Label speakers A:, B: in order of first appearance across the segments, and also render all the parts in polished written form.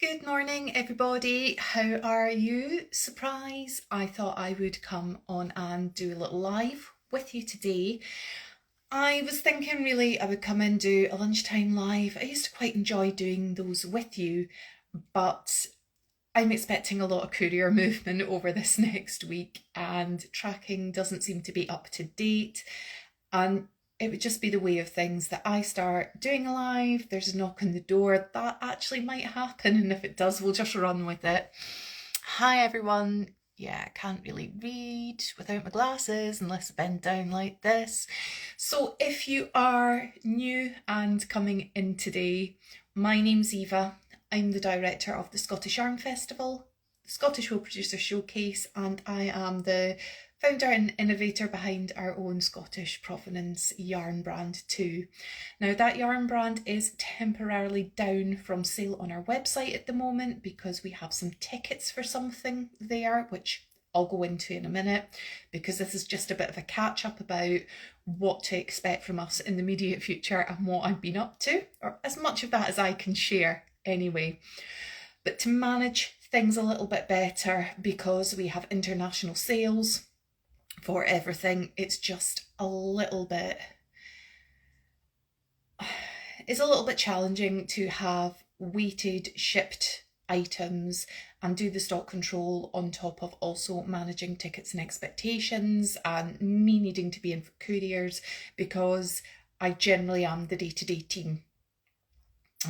A: Good morning, everybody. How are you? Surprise! I thought I would come on and do a little live with you today. I was thinking really I would come and do a lunchtime live. I used to quite enjoy doing those with you, but I'm expecting a lot of courier movement over this next week, and tracking doesn't seem to be up to date. And it would just be the way of things that I start doing a live, there's a knock on the door, that actually might happen, and if it does, we'll just run with it. Hi everyone. Yeah, I can't really read without my glasses unless I bend down like this. So if you are new and coming in today, my name's Eva. I'm the director of the Scottish Yarn Festival, the Scottish Wool Producer Showcase, and I am the founder and innovator behind our own Scottish provenance yarn brand too. Now that yarn brand is temporarily down from sale on our website at the moment because we have some tickets for something there, which I'll go into in a minute, because this is just a bit of a catch up about what to expect from us in the immediate future and what I've been up to, or as much of that as I can share anyway. But to manage things a little bit better, because we have international sales for everything, it's just a little bit challenging to have weighted shipped items and do the stock control on top of also managing tickets and expectations and me needing to be in for couriers, because I generally am the day-to-day team.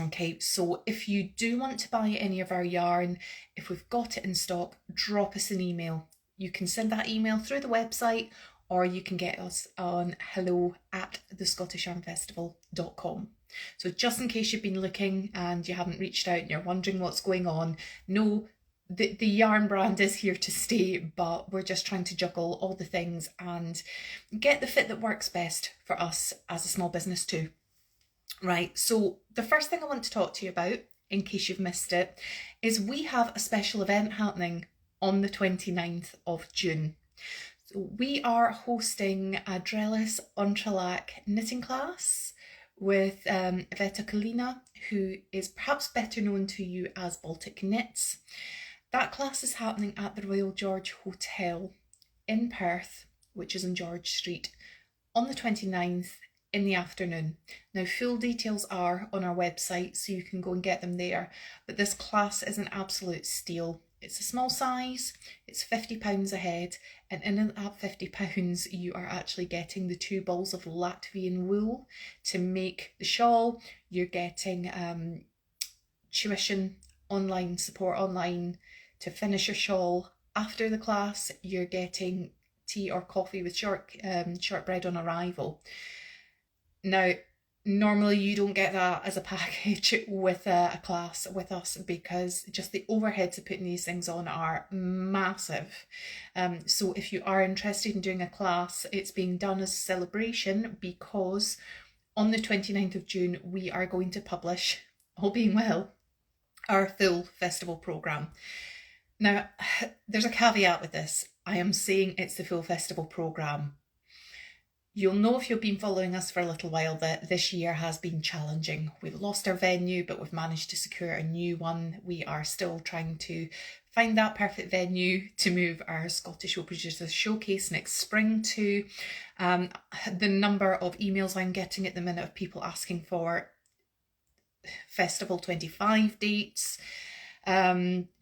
A: Okay, so if you do want to buy any of our yarn, if we've got it in stock, drop us an email. You can send that email through the website, or you can get us on hello@thescottishyarnfestival.com. So just in case you've been looking and you haven't reached out and you're wondering what's going on, no, the yarn brand is here to stay, but we're just trying to juggle all the things and get the fit that works best for us as a small business too. Right, so the first thing I want to talk to you about, in case you've missed it, is we have a special event happening on the 29th of June. So we are hosting a Drellis Entrelac knitting class with Veta Kalina, who is perhaps better known to you as Baltic Knits. That class is happening at the Royal George Hotel in Perth, which is on George Street, on the 29th in the afternoon. Now, full details are on our website, so you can go and get them there. But this class is an absolute steal. It's a small size, it's £50 a head, and in that £50 you are actually getting the 2 balls of Latvian wool to make the shawl. You're getting tuition online, support online to finish your shawl. After the class, you're getting tea or coffee with shortbread on arrival. Now, normally you don't get that as a package with a class with us, because just the overheads of putting these things on are massive. So if you are interested in doing a class, it's being done as a celebration, because on the 29th of June we are going to publish, all being well, our full festival programme. Now, there's a caveat with this. I am saying it's the full festival programme. You'll know if you've been following us for a little while that this year has been challenging. We've lost our venue, but we've managed to secure a new one. We are still trying to find that perfect venue to move our Scottish Wool Producers Showcase next spring to. The number of emails I'm getting at the minute of people asking for Festival 25 dates.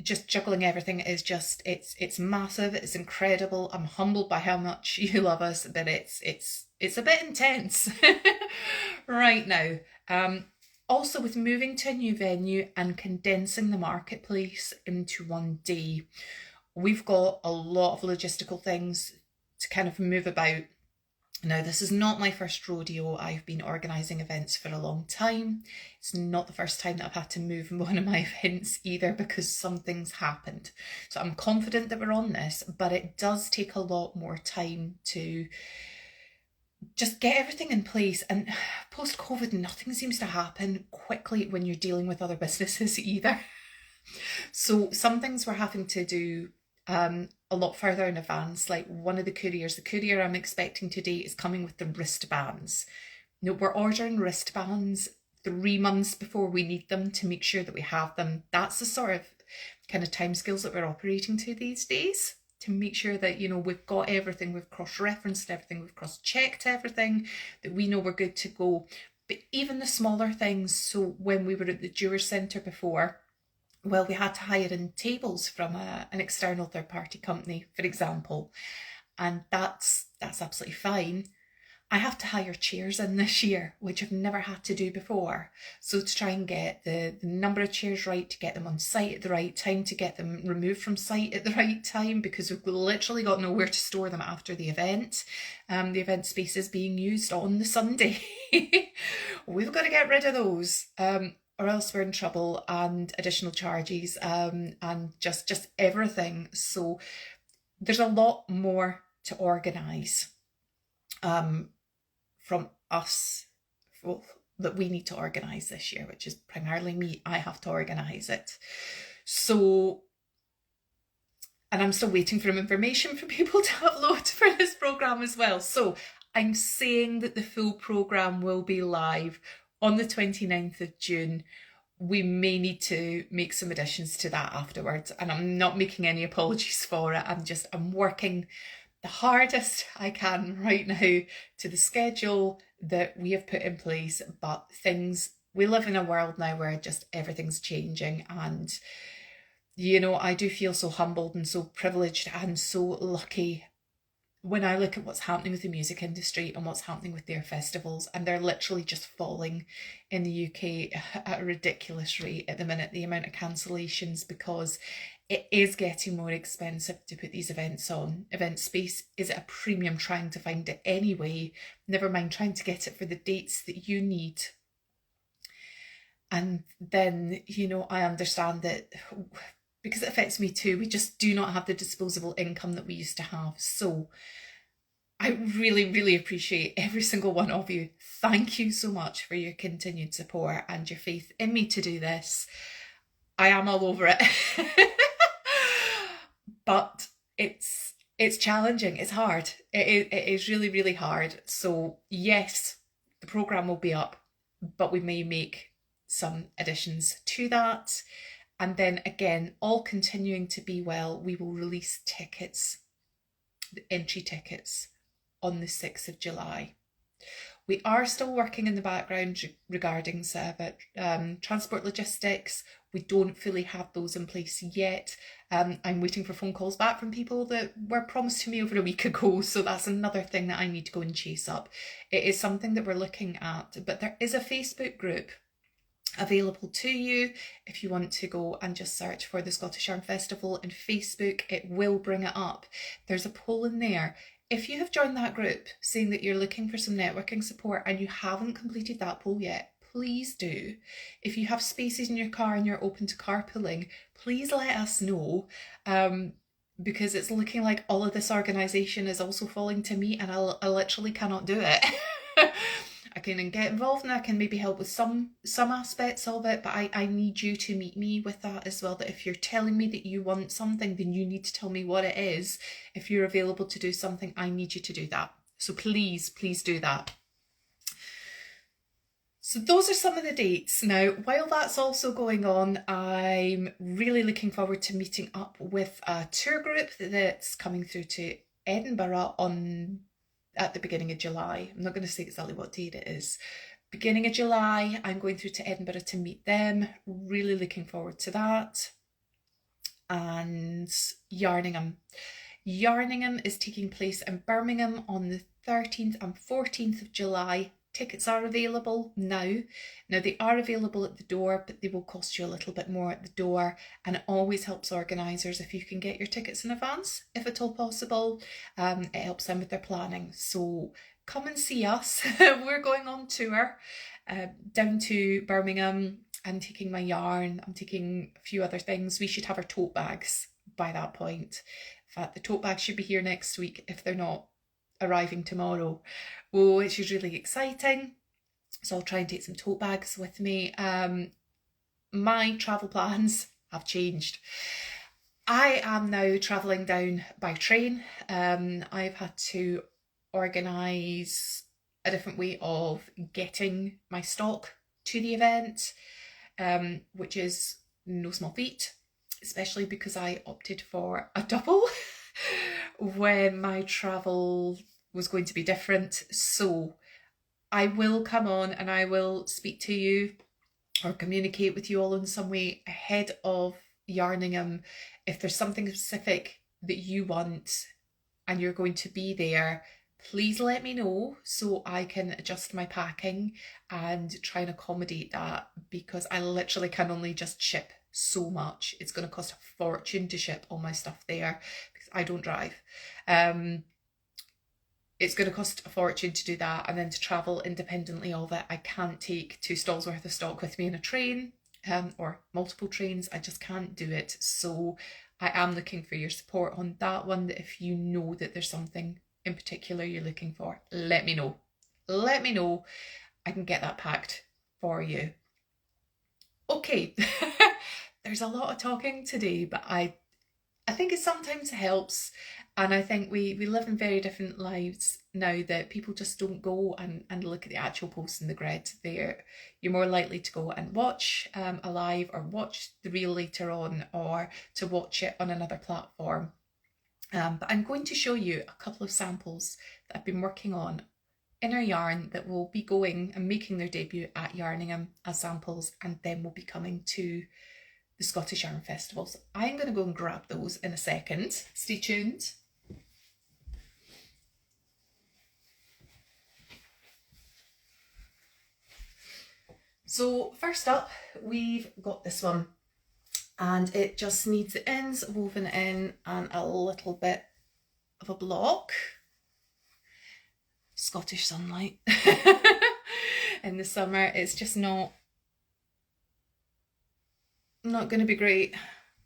A: Just juggling everything is just it's massive, it's incredible. I'm humbled by how much you love us, but it's a bit intense right now. Also, with moving to a new venue and condensing the marketplace into one day, we've got a lot of logistical things to kind of move about. Now, this is not my first rodeo. I've been organising events for a long time. It's not the first time that I've had to move one of my events either, because something's happened. So I'm confident that we're on this, but it does take a lot more time to just get everything in place. And post-COVID, nothing seems to happen quickly when you're dealing with other businesses either. So some things we're having to do a lot further in advance. Like one of the courier I'm expecting today is coming with the wristbands. No, we're ordering wristbands 3 months before we need them to make sure that we have them. That's the sort of kind of timescales that we're operating to these days, to make sure that, you know, we've got everything, we've cross-referenced everything, we've cross-checked everything, that we know we're good to go. But even the smaller things, so when we were at the Jewers Centre before, well, we had to hire in tables from an external third-party company, for example, and that's absolutely fine. I have to hire chairs in this year, which I've never had to do before. So to try and get the number of chairs right, to get them on site at the right time, to get them removed from site at the right time, because we've literally got nowhere to store them after the event. The event space is being used on the Sunday. We've got to get rid of those. Or else we're in trouble, and additional charges, and just everything. So there's a lot more to organise from us, well, that we need to organise this year, which is primarily me. I have to organise it. So, and I'm still waiting for information for people to upload for this programme as well. So I'm saying that the full programme will be live on the 29th of June. We may need to make some additions to that afterwards, and I'm not making any apologies for it. I'm working the hardest I can right now to the schedule that we have put in place, but we live in a world now where just everything's changing, and, you know, I do feel so humbled and so privileged and so lucky when I look at what's happening with the music industry and what's happening with their festivals, and they're literally just falling in the UK at a ridiculous rate at the minute, the amount of cancellations, because it is getting more expensive to put these events on. Event space is at a premium trying to find it anyway, never mind trying to get it for the dates that you need. And then, you know, I understand that because it affects me too, we just do not have the disposable income that we used to have. So I really, really appreciate every single one of you. Thank you so much for your continued support and your faith in me to do this. I am all over it. But it's challenging, it's hard. It is really, really hard. So yes, the programme will be up, but we may make some additions to that. And then again, all continuing to be well, we will release tickets, the entry tickets, on the 6th of July. We are still working in the background regarding transport logistics. We don't fully have those in place yet. I'm waiting for phone calls back from people that were promised to me over a week ago. So that's another thing that I need to go and chase up. It is something that we're looking at, but there is a Facebook group available to you if you want to go and just search for the Scottish Yarn Festival in Facebook. It will bring it up. There's a poll in there. If you have joined that group saying that you're looking for some networking support and you haven't completed that poll yet, please do. If you have spaces in your car and you're open to carpooling, please let us know, because it's looking like all of this organisation is also falling to me, and I literally cannot do it. I can get involved and I can maybe help with some aspects of it, but I need you to meet me with that as well. That if you're telling me that you want something, then you need to tell me what it is. If you're available to do something, I need you to do that. So please do that. So those are some of the dates. Now, while that's also going on, I'm really looking forward to meeting up with a tour group that's coming through to Edinburgh at the beginning of July. I'm not going to say exactly what date it is. Beginning of July, I'm going through to Edinburgh to meet them. Really looking forward to that. And Yarningham. Yarningham is taking place in Birmingham on the 13th and 14th of July. Tickets are available now. Now they are available at the door, but they will cost you a little bit more at the door, and it always helps organisers if you can get your tickets in advance, if at all possible. It helps them with their planning. So come and see us. We're going on tour down to Birmingham. I'm taking my yarn. I'm taking a few other things. We should have our tote bags by that point. In fact, the tote bags should be here next week if they're not arriving tomorrow, which is really exciting. So I'll try and take some tote bags with me. My travel plans have changed. I am now travelling down by train. I've had to organise a different way of getting my stock to the event, which is no small feat, especially because I opted for a double when my travel was going to be different. So I will come on and I will speak to you or communicate with you all in some way ahead of Yarningham. If there's something specific that you want and you're going to be there, please let me know so I can adjust my packing and try and accommodate that, because I literally can only just ship so much. It's going to cost a fortune to ship all my stuff there because I don't drive. It's going to cost a fortune to do that, and then to travel independently of it. I can't take 2 stalls worth of stock with me in a train, or multiple trains. I just can't do it. So I am looking for your support on that one. That if you know that there's something in particular you're looking for, let me know. Let me know. I can get that packed for you. Okay, there's a lot of talking today, but I think it sometimes helps. And I think we live in very different lives now that people just don't go and look at the actual posts in the grid. You're more likely to go and watch a live or watch the reel later on, or to watch it on another platform. But I'm going to show you a couple of samples that I've been working on in our yarn that will be going and making their debut at Yarningham as samples, and then will be coming to the Scottish Yarn Festival. So I'm going to go and grab those in a second. Stay tuned. So first up, we've got this one, and it just needs the ends woven in and a little bit of a block. Scottish sunlight in the summer, it's just not going to be great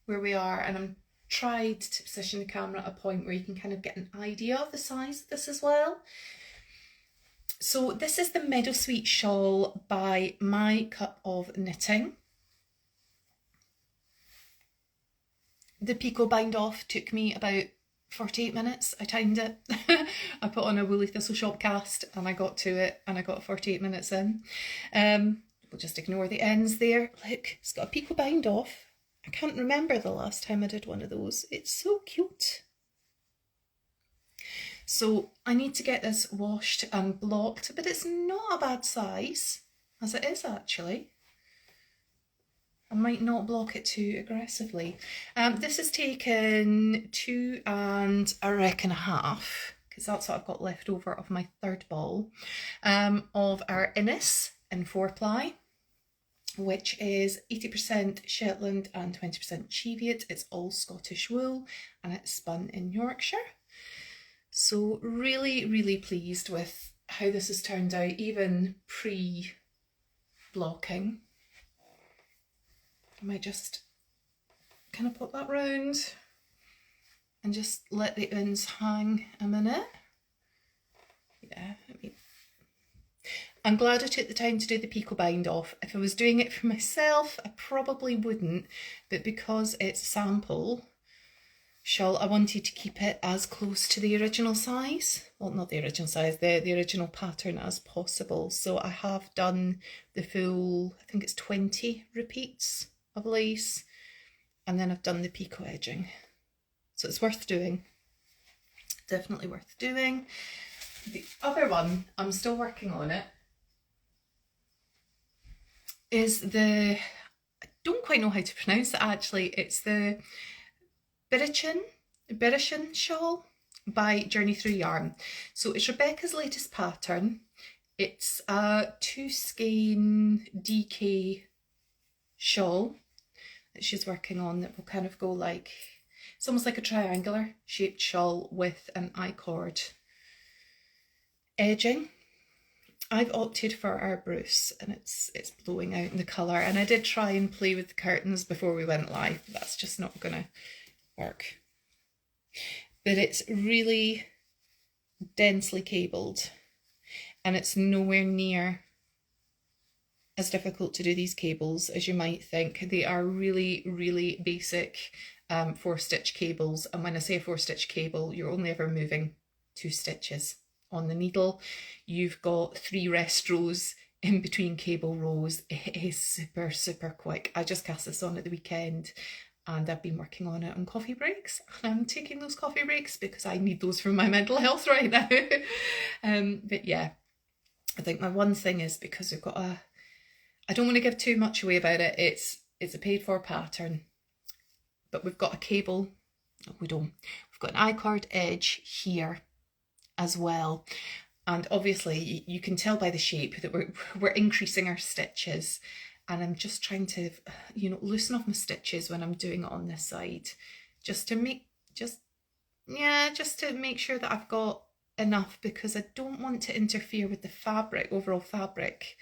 A: where we are, and I'm tried to position the camera at a point where you can kind of get an idea of the size of this as well. So this is the Meadowsweet shawl by My Cup of Knitting. The picot bind off took me about 48 minutes. I timed it. I put on a woolly thistle shop cast and I got to it, and I got 48 minutes in. We'll just ignore the ends there. Look, it's got a picot bind off. I can't remember the last time I did one of those. It's so cute. So I need to get this washed and blocked, but it's not a bad size, as it is actually. I might not block it too aggressively. This has taken 2 and I reckon a half, because that's what I've got left over of my third ball, of our Innis in 4-ply, which is 80% Shetland and 20% Cheviot. It's all Scottish wool and it's spun in Yorkshire. So really, really pleased with how this has turned out, even pre-blocking. I might just kind of pop that round and just let the ends hang a minute. Yeah, I'm glad I took the time to do the picot bind off. If I was doing it for myself, I probably wouldn't, but because it's a sample shawl, I wanted to keep it as close to the original size. Well, not the original size, the original pattern as possible. So I have done the full, I think it's 20 repeats of lace, and then I've done the picot edging. So it's worth doing. Definitely worth doing. The other one, I'm still working on it, is I don't quite know how to pronounce it actually. It's the Birichin shawl by Journey Through Yarn. So it's Rebecca's latest pattern. It's a 2-skein DK shawl that she's working on that will kind of go like, it's almost like a triangular shaped shawl with an I-cord edging. I've opted for our Bruce, and it's blowing out in the colour, and I did try and play with the curtains before we went live, but that's just not gonna work. But it's really densely cabled, and it's nowhere near as difficult to do these cables as you might think. They are really, really basic 4-stitch cables, and when I say a 4-stitch cable, you're only ever moving 2 stitches on the needle. You've got 3 rest rows in between cable rows. It is super, super quick. I just cast this on at the weekend and I've been working on it on coffee breaks. And I'm taking those coffee breaks because I need those for my mental health right now. But yeah, I think my one thing is, because we've got I don't want to give too much away about it. It's a paid for pattern, but we've got a cable. We've got an I-cord edge here as well. And obviously you can tell by the shape that we're increasing our stitches, and I'm just trying to, loosen off my stitches when I'm doing it on this side, just to make sure that I've got enough, because I don't want to interfere with the overall fabric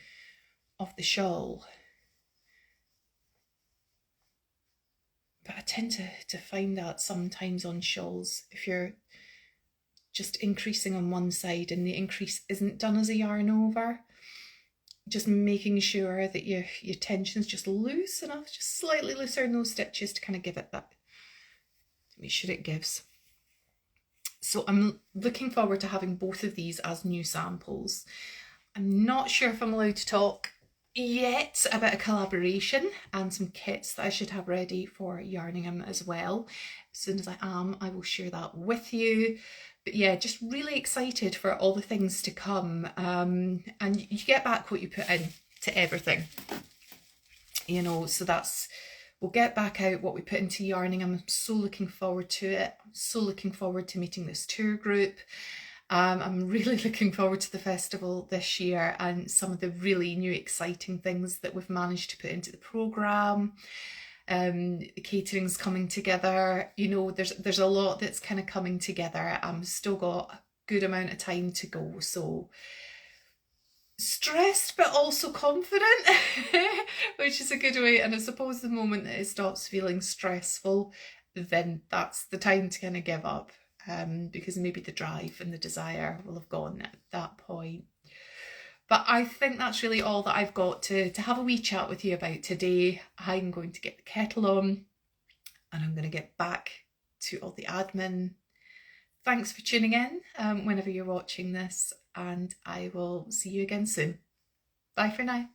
A: of the shawl. But I tend to find that sometimes on shawls, if you're just increasing on one side and the increase isn't done as a yarn over, just making sure that your tension's just loose enough, just slightly looser in those stitches to kind of give it that, to make sure it gives. So I'm looking forward to having both of these as new samples. I'm not sure if I'm allowed to talk yet about a collaboration and some kits that I should have ready for yarning them as well. As soon as I am, I will share that with you. But yeah, just really excited for all the things to come. And you get back what you put in to everything, so we'll get back out what we put into yarning. I'm so looking forward to it. I'm so looking forward to meeting this tour group. I'm really looking forward to the festival this year and some of the really new exciting things that we've managed to put into the programme. The catering's coming together. There's a lot that's kind of coming together. I'm still got a good amount of time to go, so stressed but also confident, which is a good way. And I suppose the moment that it stops feeling stressful, then that's the time to kind of give up, because maybe the drive and the desire will have gone at that point. But I think that's really all that I've got to have a wee chat with you about today. I'm going to get the kettle on and I'm going to get back to all the admin. Thanks for tuning in whenever you're watching this, and I will see you again soon. Bye for now.